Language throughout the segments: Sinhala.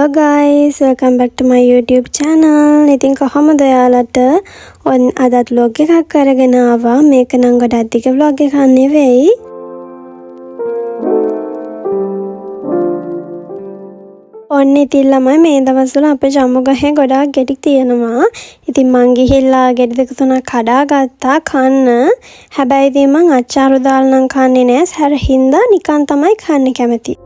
Hello guys, welcome back to my YouTube channel. ඉතින් කොහමද ඔයාලට අදත් vlog එකක් අරගෙන ආවා. මේක නම් ගොඩක් දිග vlog එකක් නෙවෙයි. ඔන්න ඉතින් ළමයි මේ දවස්වල අපේ ජම්බු ගහේ ගොඩාක් ගෙඩි තියෙනවා. ඉතින් මං ගිහිල්ලා ගෙඩි දෙක තුනක් කඩාගත්තා කන්න. හැබැයි ඉතින් මං අච්චාරු දාලා නම් කන්නේ නෑ. සැර හින්දා නිකන් තමයි කන්න කැමති.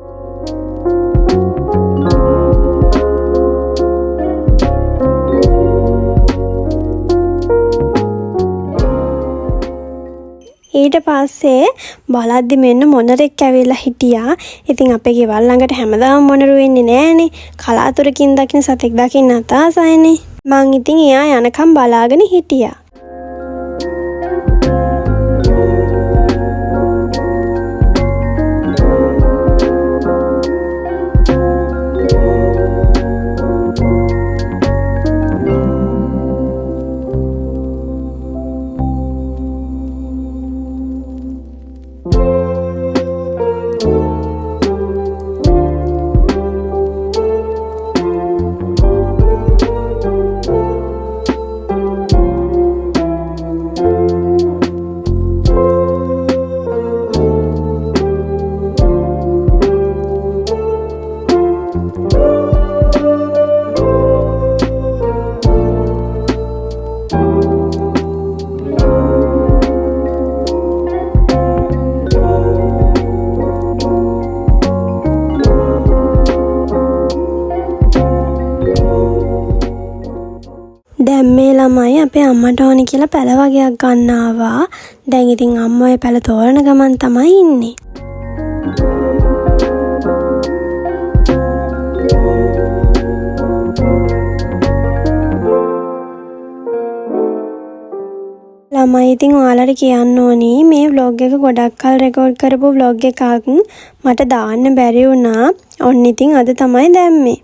ඊට පස්සේ බලද්දි මෙන්න මොනරෙක් ඇවිල්ලා හිටියා. ඉතින් අපේ ගෙවල් ළඟට හැමදාම මොනරු වෙන්නේ නෑනේ. කලාතුරකින් දකින්න සතෙක් දකින්න අතාසයිනේ. මං ඉතින් එයා යනකම් බලාගෙන හිටියා. දැන් මේ ළමයි අපේ අම්මට ඕනි කියලා පැල වගේක් ගන්න ආවා. දැන් ඉතින් අම්මා ඔය පැල තෝරන ගමන් තමයි ඉන්නේ. ළමයි ඉතින් ඔයාලට කියන්න ඕනි මේ vlog එක ගොඩක් කල් රෙකෝඩ් කරපු vlog එකක් මට දාන්න බැරි වුණා. ඔන්න ඉතින් අද තමයි දැම්මේ.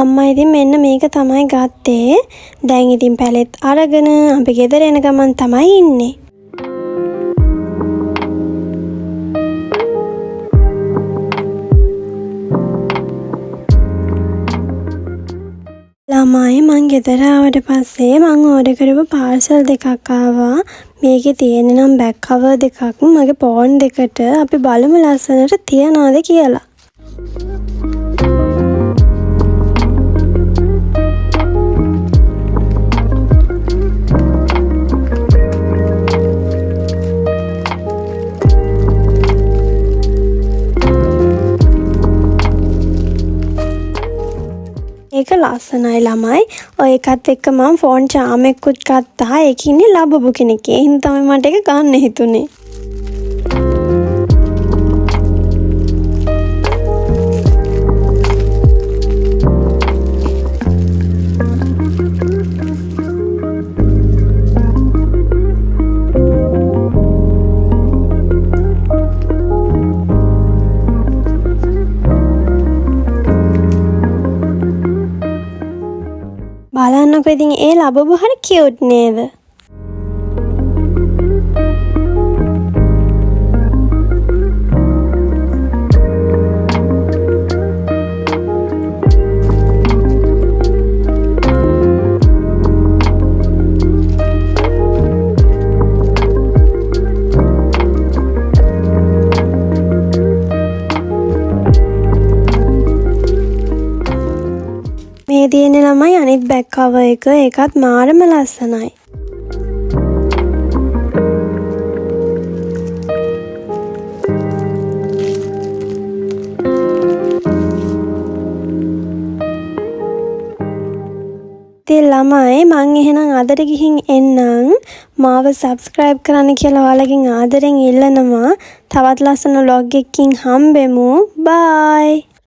අම්මා ඉතින් මෙන්න මේක තමයි ගත්තේ. දැන් ඉතින් පැලෙත් අරගෙන අපි ගෙදර එන ගමන් තමයි ඉන්නේ. ළමයි මං ගෙදර ආවට පස්සේ මං ඕඩර් කරපු පාර්සල් දෙකක් ආවා. මේකේ තියෙන නම් බෑග් කවර් දෙකක් මගේ ෆෝන් දෙකට. අපි බලමු ලස්සනට තියනවාද කියලා. ඒක ලස්සනයි ළමයි. ඔය එකත් එක්ක මම ෆෝන් චාම් එකකුත් ගත්තා. ඒක ඉන්නේ ලබබු කෙනෙක්. ඒ හින්දා තමයි මට ඒක ගන්න හිතුනේ. බලන්නකො ඉතින් ඒ ලබබු හරි කියුට් නේද? මේ තියෙන ළමයි අනිත් බෑග් කවර් එක ඒකත් මාරම ලස්සනයි. ඉතින් තමයි. මං එහෙනම් අදට ගිහින් එන්නම්. මාව subscribe කරන්න කියලා ඔයාලගෙන් ආදරෙන් ඉල්ලනවා. තවත් ලස්සන vlog එකකින් හම්බෙමු. bye.